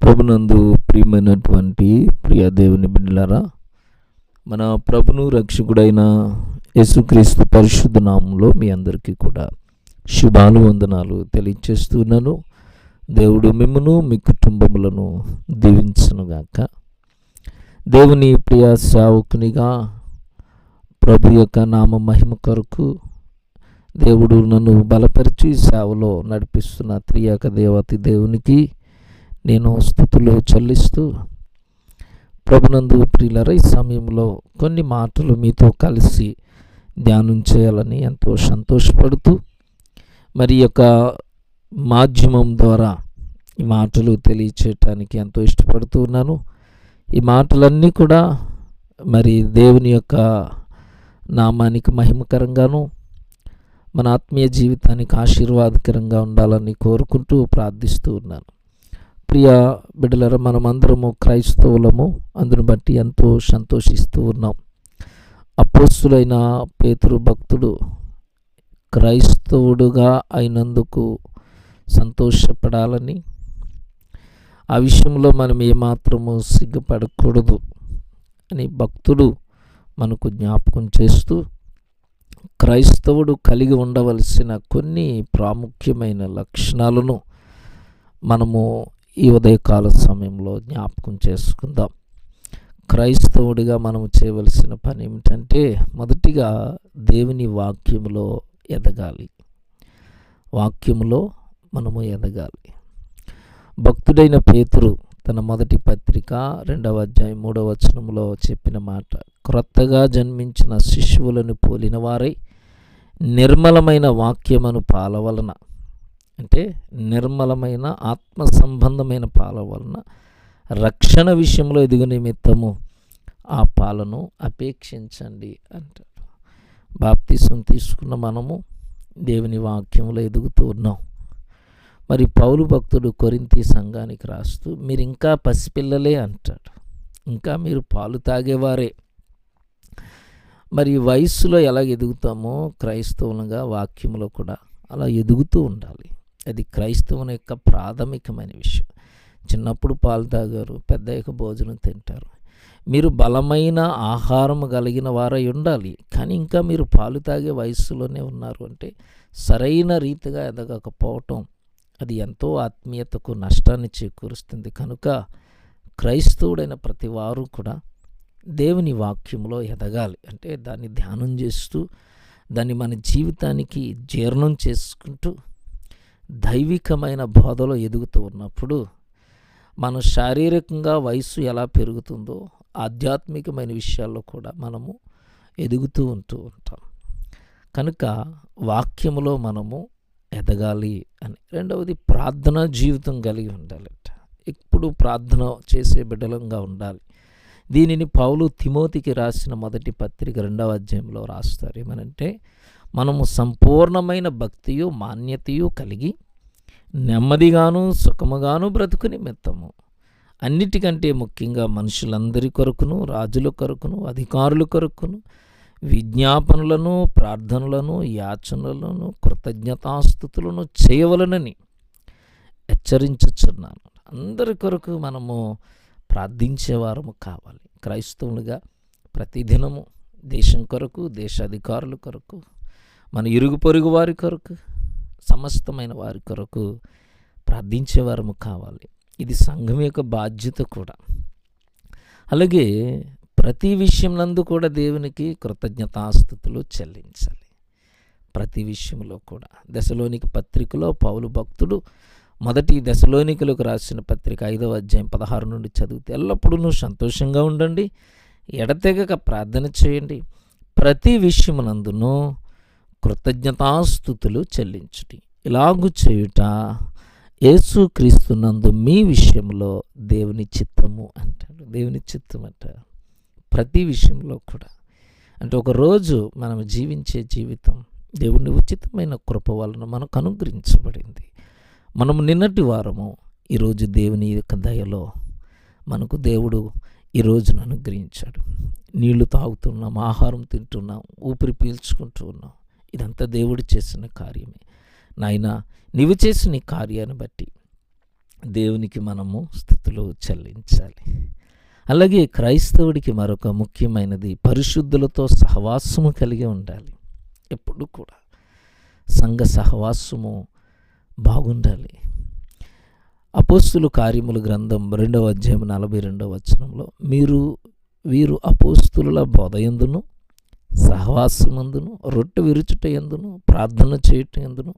ప్రభునందు ప్రియమైనటువంటి ప్రియ దేవుని బిడ్డలారా, మన ప్రభును రక్షకుడైన యేసుక్రీస్తు పరిశుద్ధ నామములో మీ అందరికీ కూడా శుభాలు వందనాలు తెలియచేస్తున్నాను. దేవుడు మిమ్మును మీ కుటుంబములను దీవించునుగాక. దేవుని ప్రియ సేవకునిగా ప్రభు యొక్క నామ మహిమ కొరకు దేవుడు నన్ను బలపరిచి సేవలో నడిపిస్తున్న త్రియేక దేవతి దేవునికి నేను స్తుతులు చెల్లిస్తూ, ప్రభునందు ప్రియులారా, ఈ సమయంలో కొన్ని మాటలు మీతో కలిసి ధ్యానం చేయాలని ఎంతో సంతోషపడుతూ, మరి యొక్క మాధ్యమం ద్వారా ఈ మాటలు తెలియచేయటానికి ఎంతో ఇష్టపడుతూ ఉన్నాను. ఈ మాటలన్నీ కూడా మరి దేవుని యొక్క నామానికి మహిమకరంగాను మన ఆత్మీయ జీవితానికి ఆశీర్వాదకరంగా ఉండాలని కోరుకుంటూ ప్రార్థిస్తూ ఉన్నాను. ప్రియ బిడ్డలారా, మనమందరము క్రైస్తవులము. అందును బట్టి ఎంతో సంతోషిస్తూ ఉన్నాం. అపోస్తులైన పేతురు భక్తుడు క్రైస్తవుడుగా అయినందుకు సంతోషపడాలని, ఆ విషయంలో మనం ఏమాత్రము సిగ్గుపడకూడదు అని భక్తుడు మనకు జ్ఞాపకం చేస్తూ, క్రైస్తవుడు కలిగి ఉండవలసిన కొన్ని ప్రాముఖ్యమైన లక్షణాలను మనము ఈ ఉదయకాల సమయంలో జ్ఞాపకం చేసుకుందాం. క్రైస్తవుడిగా మనము చేయవలసిన పని ఏమిటంటే, మొదటిగా దేవుని వాక్యములో ఎదగాలి. వాక్యములో మనము ఎదగాలి. భక్తుడైన పేతురు తన మొదటి పత్రిక 2వ అధ్యాయం 3వ వచనంలో చెప్పిన మాట, క్రొత్తగా జన్మించిన శిశువులను పోలిన వారై నిర్మలమైన వాక్యమును పాల వలన, అంటే నిర్మలమైన ఆత్మ సంబంధమైన పాల వలన రక్షణ విషయంలో ఎదుగు నిమిత్తము ఆ పాలను అపేక్షించండి అంటాడు. బాప్తిసం తీసుకున్న మనము దేవుని వాక్యంలో ఎదుగుతూ ఉన్నాం. మరి పౌలు భక్తుడు కొరింథీ సంఘానికి రాస్తూ, మీరు ఇంకా పసిపిల్లలే అంటాడు, ఇంకా మీరు పాలు తాగేవారే. మరి వయస్సులో ఎలా ఎదుగుతామో క్రైస్తవులుగా వాక్యంలో కూడా అలా ఎదుగుతూ ఉండాలి. అది క్రైస్తవుని యొక్క ప్రాథమికమైన విషయం. చిన్నప్పుడు పాలు తాగారు, పెద్దయ్యాక భోజనం తింటారు. మీరు బలమైన ఆహారం కలిగిన వారై ఉండాలి, కానీ ఇంకా మీరు పాలు తాగే వయస్సులోనే ఉన్నారు అంటే సరైన రీతిగా ఎదగకపోవటం అది ఎంతో ఆత్మీయతకు నష్టాన్ని చేకూరుస్తుంది. కనుక క్రైస్తవుడైన ప్రతి వారు కూడా దేవుని వాక్యంలో ఎదగాలి. అంటే దాన్ని ధ్యానం చేస్తూ, దాన్ని మన జీవితానికి జీర్ణం చేసుకుంటూ, దైవికమైన బోధలో ఎదుగుతూ ఉన్నప్పుడు మనం శారీరకంగా వయస్సు ఎలా పెరుగుతుందో ఆధ్యాత్మికమైన విషయాల్లో కూడా మనము ఎదుగుతూ ఉంటాం. కనుక వాక్యములో మనము ఎదగాలి అని. రెండవది, ప్రార్థనా జీవితం కలిగి ఉండాలట. ఇప్పుడు ప్రార్థన చేసే బిడ్డలంగా ఉండాలి. దీనిని పౌలు తిమోతికి రాసిన మొదటి పత్రిక 2వ అధ్యాయంలో రాస్తారు. ఏమనంటే, మనము సంపూర్ణమైన భక్తియు మాన్యతయు కలిగి నెమ్మదిగాను సుఖముగాను బ్రతుకు నిమిత్తము, అన్నిటికంటే ముఖ్యంగా మనుషులందరి కొరకును, రాజుల కొరకును, అధికారుల కొరకును విజ్ఞాపనలను, ప్రార్థనలను, యాచనలను, కృతజ్ఞతాస్తుతులను చేయవలనని హెచ్చరించుచున్నాను. అందరి కొరకు మనము ప్రార్థించేవారము కావాలి. క్రైస్తవులుగా ప్రతిదినము దేశం కొరకు, దేశాధికారుల కొరకు, మన ఇరుగు పొరుగు వారి కొరకు, సమస్తమైన వారి కొరకు ప్రార్థించేవారము కావాలి. ఇది సంఘం యొక్క బాధ్యత కూడా. అలాగే ప్రతి విషయం నందు కూడా దేవునికి కృతజ్ఞతాస్తుతులు చెల్లించాలి. ప్రతి విషయంలో కూడా. దశలోనిక పత్రికలో పౌలు భక్తుడు మొదటి దశలోనికలకు రాసిన పత్రిక 5వ అధ్యాయం 16 నుండి చదివితే, ఎల్లప్పుడూ సంతోషంగా ఉండండి, ఎడతెగక ప్రార్థన చేయండి, ప్రతి విషయమునందును కృతజ్ఞతాస్తుతులు చెల్లించుడి, ఇలాగు చేయుట యేసుక్రీస్తునందు మీ విషయంలో దేవుని చిత్తము అంటాడు. దేవుని చిత్తం అంట ప్రతి విషయంలో కూడా. అంటే ఒకరోజు మనం జీవించే జీవితం దేవుని ఉచితమైన కృప వలన మనకు అనుగ్రహించబడింది. మనము నిన్నటి వారము, ఈరోజు దేవుని యొక్క దయలో మనకు దేవుడు ఈరోజును అనుగ్రహించాడు. నీళ్లు తాగుతున్నాం, ఆహారం తింటున్నాం, ఊపిరి పీల్చుకుంటూ ఉన్నాం. ఇదంతా దేవుడు చేసిన కార్యమే. నాయనా, నీవు చేసిన ఈ కార్యాన్ని బట్టి దేవునికి మనము స్తుతులు చెల్లించాలి. అలాగే క్రైస్తవుడికి మరొక ముఖ్యమైనది పరిశుద్ధులతో సహవాసము కలిగి ఉండాలి. ఎప్పుడు కూడా సంఘ సహవాసము బాగుండాలి. అపోస్తుల కార్యముల గ్రంథం 2వ అధ్యాయం 42వ వచనంలో వీరు అపోస్తుల బోధ యందును సహవాసమందును రొట్టె విరుచుట యందును ప్రార్థన చేయుట యందును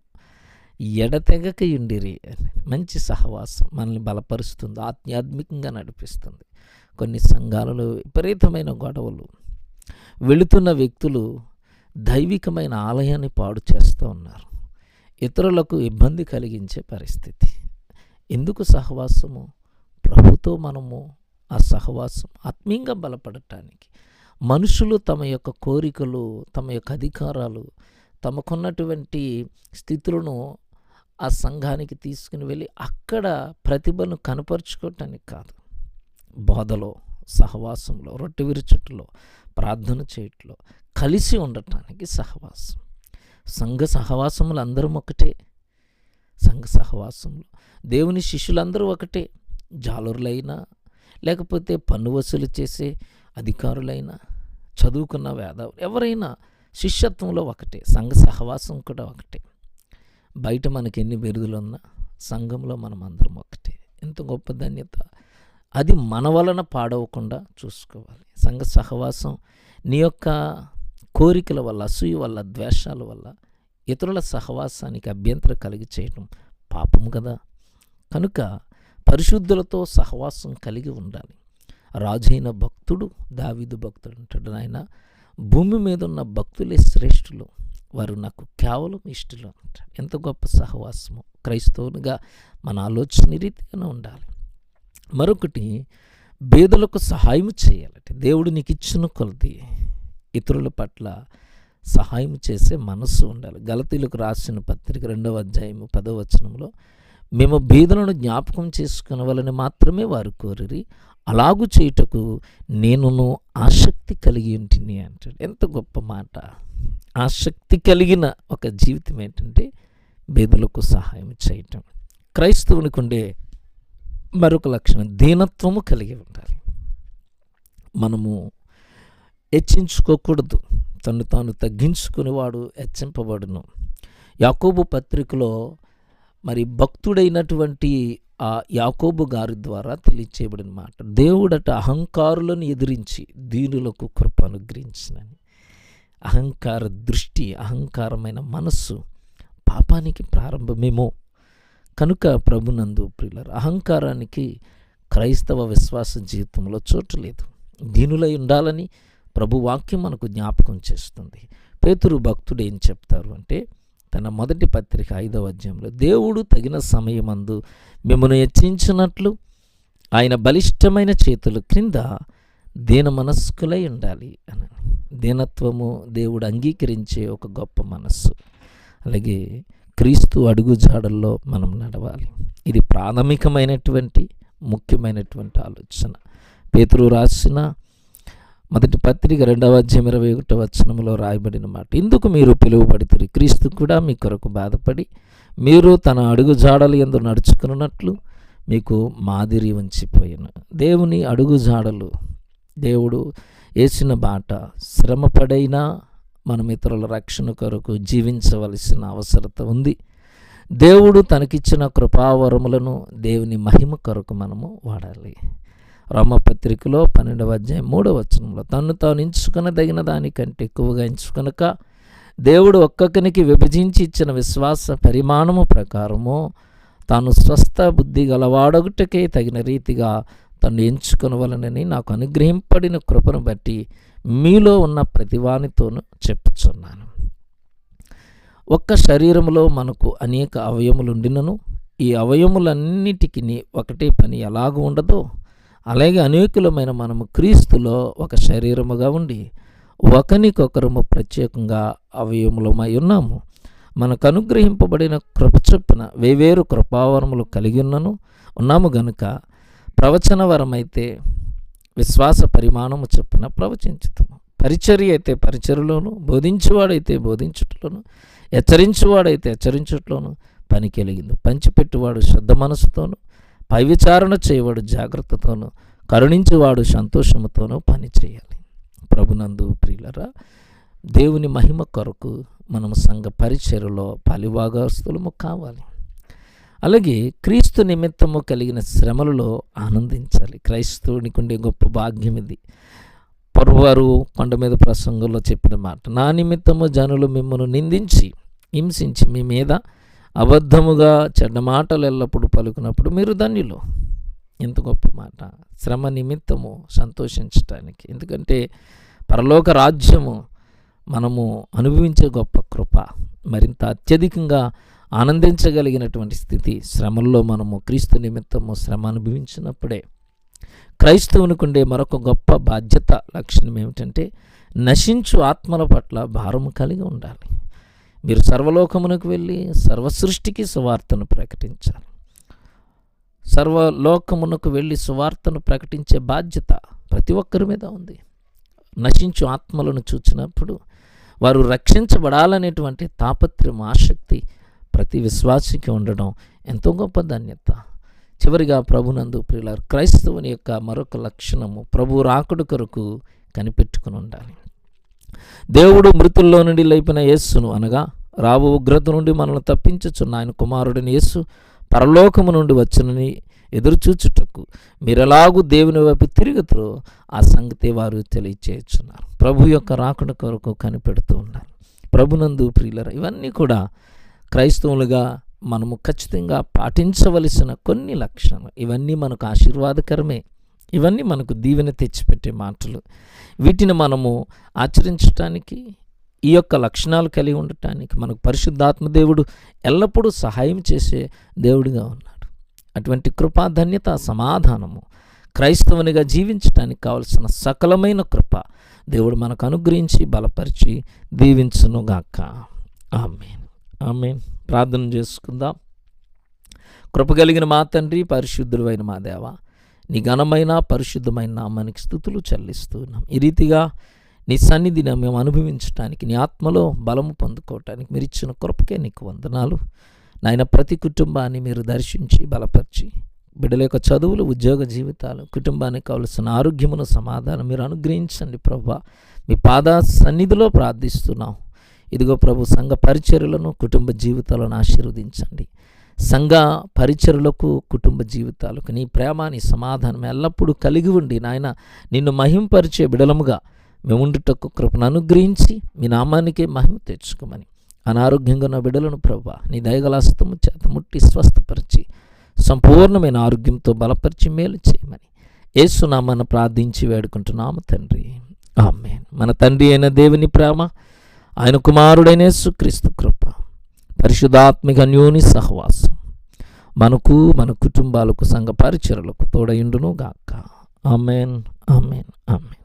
ఎడతెగక ఉండిరి. మంచి సహవాసం మనల్ని బలపరుస్తుంది, ఆధ్యాత్మికంగా నడిపిస్తుంది. కొన్ని సంఘాలలో విపరీతమైన గొడవలు, వెళుతున్న వ్యక్తులు దైవికమైన ఆలయాన్ని పాడు చేస్తూ ఉన్నారు, ఇతరులకు ఇబ్బంది కలిగించే పరిస్థితి. ఎందుకు సహవాసము? ప్రభుతో మనము ఆ సహవాసం ఆత్మీయంగా బలపడటానికి. మనుషులు తమ యొక్క కోరికలు, తమ యొక్క అధికారాలు, తమకున్నటువంటి స్థితులను ఆ సంఘానికి తీసుకుని వెళ్ళి అక్కడ ప్రతిభను కనపరుచుకోవటానికి కాదు. బోధలో, సహవాసంలో, రొట్టె విరుచుటలో, ప్రార్థన చేయట్లో కలిసి ఉండటానికి సహవాసం. సంఘ సహవాసములు అందరం ఒకటే. సంఘ సహవాసంలో దేవుని శిష్యులందరూ ఒకటే. జాలరులైనా, లేకపోతే పన్ను వసూలు చేసే అధికారులైనా, చదువుకున్న వేదవులు ఎవరైనా శిష్యత్వంలో ఒకటే. సంఘ సహవాసం కూడా ఒకటే. బయట మనకి ఎన్ని బిరుదులు ఉన్నా సంఘంలో మనం అందరం ఒకటే. ఎంత గొప్ప ధన్యత! అది మన వలన పాడవకుండా చూసుకోవాలి. సంఘ సహవాసం నీ యొక్క కోరికల వల్ల, అసూయ వల్ల, ద్వేషాల వల్ల ఇతరుల సహవాసానికి అభ్యంతరం కలిగి చేయటం పాపం కదా. కనుక పరిశుద్ధులతో సహవాసం కలిగి ఉండాలి. రాజైన భక్తుడు దావీదు భక్తుడు అంటాడు, నాయన భూమి మీద ఉన్న భక్తులే శ్రేష్ఠులు, వారు నాకు కేవలం ఇష్టలు అంటాడు. ఎంత గొప్ప సహవాసము! క్రైస్తవునిగా మన ఆలోచన రీతిగానే ఉండాలి. మరొకటి, పేదలకు సహాయం చేయాలంటే దేవుడు నీకు ఇచ్చిన కొలది ఇతరుల పట్ల సహాయం చేసే మనస్సు ఉండాలి. గలతీయులకు రాసిన పత్రిక 2వ అధ్యాయం 10వ వచనంలో, మేము బీదలను జ్ఞాపకం చేసుకునవలని మాత్రమే వారు కోరిరి, అలాగూ చేయుటకు నేనును ఆసక్తి కలిగి ఉంటిని అంటాడు. ఎంత గొప్ప మాట! ఆసక్తి కలిగిన ఒక జీవితం ఏంటంటే బీదలకు సహాయం చేయటం. క్రైస్తవునికి ఉండే మరొక లక్షణం దీనత్వము కలిగి ఉండాలి. మనము హెచ్చించుకోకూడదు, తను తాను తగ్గించుకునేవాడు హెచ్చింపబడును. యాకోబు పత్రికలో మరి భక్తుడైనటువంటి ఆ యాకోబు గారి ద్వారా తెలియచేయబడిన మాట, దేవుడట అహంకారులను ఎదిరించి దీనులకు కృప అనుగ్రహించినని. అహంకార దృష్టి, అహంకారమైన మనస్సు పాపానికి ప్రారంభమేమో. కనుక ప్రభునందు ప్రియులారా, అహంకారానికి క్రైస్తవ విశ్వాస జీవితంలో చోటు లేదు. దీనులై ఉండాలని ప్రభు వాక్యం మనకు జ్ఞాపకం చేస్తుంది. పేతురు భక్తుడు ఏం చెప్తారు అంటే, తన మొదటి పత్రిక 5వ అధ్యాయంలో, దేవుడు తగిన సమయమందు మిమ్మల్ని హెచ్చించినట్లు ఆయన బలిష్టమైన చేతుల క్రింద దీన మనస్కులై ఉండాలి అని. దీనత్వము దేవుడు అంగీకరించే ఒక గొప్ప మనస్సు. అలాగే క్రీస్తు అడుగుజాడల్లో మనం నడవాలి. ఇది ప్రాథమికమైనటువంటి ముఖ్యమైనటువంటి ఆలోచన. పేతురు రాసిన మొదటి పత్రిక 2వ అధ్యాయం 21వ వచనంలో రాయబడిన మాట, ఇందుకు మీరు పిలువబడుతురు, క్రీస్తు కూడా మీ కొరకు బాధపడి మీరు తన అడుగు జాడలు యందు నడుచుకున్నట్లు మీకు మాదిరి ఉంచిపోయాను. దేవుని అడుగు జాడలు, దేవుడు వేసిన బాట, శ్రమపడైనా మనం ఇతరుల రక్షణ కొరకు జీవించవలసిన అవసరత ఉంది. దేవుడు తనకిచ్చిన కృపావరములను దేవుని మహిమ కొరకు మనము వాడాలి. రోమపత్రికలో 12వ అధ్యాయం 3వ వచనంలో, తను తాను ఎంచుకొనదగిన దానికంటే ఎక్కువగా ఎంచుకొనక దేవుడు ఒక్కొక్కనికి విభజించి ఇచ్చిన విశ్వాస పరిమాణము ప్రకారము తాను స్వస్థ బుద్ధి గలవాడొకటికే తగిన రీతిగా తను ఎంచుకొనవలనని నాకు అనుగ్రహింపడిన కృపను బట్టి మీలో ఉన్న ప్రతివానితోనూ చెప్పుచున్నాను. ఒక్క శరీరంలో మనకు అనేక అవయములుండినను ఈ అవయములన్నిటికీ ఒకటే పని ఎలాగ ఉండదో, అలాగే అనేకులమైన మనము క్రీస్తులో ఒక శరీరముగా ఉండి ఒకరికొకరము ప్రత్యేకంగా అవయములమై ఉన్నాము. మనకు అనుగ్రహింపబడిన కృప చొప్పున వేవేరు కృపావరములు కలిగి ఉన్నాము గనుక ప్రవచన వరమైతే విశ్వాస పరిమాణము చొప్పున ప్రవచించుతాము, పరిచర్య అయితే పరిచర్యలోను, బోధించువాడైతే బోధించుటలోను, హెచ్చరించువాడైతే హెచ్చరించుటలోను పని కలిగింది, పంచిపెట్టువాడు శ్రద్ధ మనసుతోను, పై విచారణ చేయవాడు జాగ్రత్తతోనూ, కరుణించేవాడు సంతోషముతోనూ పని చేయాలి. ప్రభునందు ప్రియులరా, దేవుని మహిమ కొరకు మనము సంఘ పరిచర్యలో పాలిభాగస్తులము కావాలి. అలాగే క్రీస్తు నిమిత్తము కలిగిన శ్రమలలో ఆనందించాలి. క్రైస్తవునికి ఉండే గొప్ప భాగ్యం ఇది. ప్రభువారు కొండ మీద ప్రసంగంలో చెప్పిన మాట, నా నిమిత్తము జనులు మిమ్మల్ని నిందించి హింసించి మీ మీద అబద్ధముగా చెడ్డ మాటలు ఎల్లప్పుడూ పలుకున్నప్పుడు మీరు ధన్యులు. ఎంత గొప్ప మాట! శ్రమ నిమిత్తము సంతోషించటానికి. ఎందుకంటే పరలోక రాజ్యము మనము అనుభవించే గొప్ప కృప. మరింత అత్యధికంగా ఆనందించగలిగినటువంటి స్థితి శ్రమల్లో మనము క్రీస్తు నిమిత్తము శ్రమ అనుభవించినప్పుడే. క్రైస్తవునికి ఉండే మరొక గొప్ప బాధ్యత లక్షణం ఏమిటంటే నశించు ఆత్మల పట్ల భారము కలిగి ఉండాలి. మీరు సర్వలోకమునకు వెళ్ళి సర్వసృష్టికి సువార్తను ప్రకటించాలి. సర్వలోకమునకు వెళ్ళి సువార్తను ప్రకటించే బాధ్యత ప్రతి ఒక్కరి మీద ఉంది. నశించు ఆత్మలను చూచినప్పుడు వారు రక్షించబడాలనేటువంటి తాపత్రయం, ఆసక్తి ప్రతి విశ్వాసికి ఉండడం ఎంతో గొప్ప ధన్యత. చివరిగా ప్రభునందు ప్రియులారా, క్రైస్తవుని యొక్క మరొక లక్షణము ప్రభు రాకడ కొరకు కనిపెట్టుకుని ఉండాలి. దేవుడు మృతుల్లో నుండి లేపిన యేసును, అనగా రాబో ఉగ్రత నుండి మనల్ని తప్పించుచున్న ఆయన కుమారుడిని యేసు పరలోకము నుండి వచ్చునని ఎదురుచూచుటకు మీరెలాగూ దేవుని వైపు తిరుగుతారో ఆ సంగతి వారు తెలియచేస్తున్నారు. ప్రభు యొక్క రాకడ కొరకు కనిపెడుతూ ఉన్నారు. ప్రభునందు ప్రియులారా, ఇవన్నీ కూడా క్రైస్తవులుగా మనము ఖచ్చితంగా పాటించవలసిన కొన్ని లక్షణాలు. ఇవన్నీ మనకు ఆశీర్వాదకరమే. ఇవన్నీ మనకు దీవెన తెచ్చిపెట్టే మాటలు. వీటిని మనము ఆచరించటానికి, ఈ యొక్క లక్షణాలు కలిగి ఉండటానికి మనకు పరిశుద్ధాత్మ దేవుడు ఎల్లప్పుడూ సహాయం చేసే దేవుడిగా ఉన్నాడు. అటువంటి కృపాధన్యత, సమాధానము క్రైస్తవునిగా జీవించడానికి కావలసిన సకలమైన కృప దేవుడు మనకు అనుగ్రహించి బలపరిచి దీవించునుగాక. ఆమేన్, ఆమేన్. ప్రార్థన చేసుకుందాం. కృపగలిగిన మా తండ్రి, పరిశుద్ధుడు అయిన మా దేవ, నీ ఘనమైన పరిశుద్ధమైన నామానికి స్తుతులు చెల్లిస్తున్నాం. ఈ రీతిగా నీ సన్నిధిని మేము అనుభవించడానికి, నీ ఆత్మలో బలము పొందుకోవటానికి మీరు ఇచ్చిన కృపకే నీకు వందనాలు నాయన. ప్రతి కుటుంబాన్ని మీరు దర్శించి బలపరిచి బిడ్డల యొక్క చదువులు, ఉద్యోగ జీవితాలు, కుటుంబానికి కావలసిన ఆరోగ్యమును, సమాధానం మీరు అనుగ్రహించండి ప్రభువా. మీ పాద సన్నిధిలో ప్రార్థిస్తున్నాం. ఇదిగో ప్రభు, సంఘ పరిచర్యలను, కుటుంబ జీవితాలను ఆశీర్వదించండి. సంఘ పరిచర్యలకు, కుటుంబ జీవితాలకు నీ ప్రేమ, నీ సమాధానం ఎల్లప్పుడూ కలిగి ఉండి నాయన నిన్ను మహింపరిచే బిడలముగా మేము ఉండుటకు కృపను అనుగ్రహించి మీ నామానికే మహిమ తెచ్చుకోమని, అనారోగ్యంగా ఉన్న బిడ్డలను ప్రభువా నీ దయగలాస్తము చేత ముట్టి స్వస్థపరిచి సంపూర్ణమైన ఆరోగ్యంతో బలపరిచి మేలు చేయమని యేసు నామాన ప్రార్థించి వేడుకుంటున్నాము తండ్రి. ఆమేన్. మన తండ్రి అయిన దేవుని ప్రేమ, ఆయన కుమారుడైన యేసుక్రీస్తు కృప, పరిశుద్ధాత్మిక అన్యోన్య సహవాసం మనకు, మన కుటుంబాలకు, సంఘ పరిచర్యలకు తోడయుండును గాక. ఆమేన్, ఆమేన్, ఆమేన్.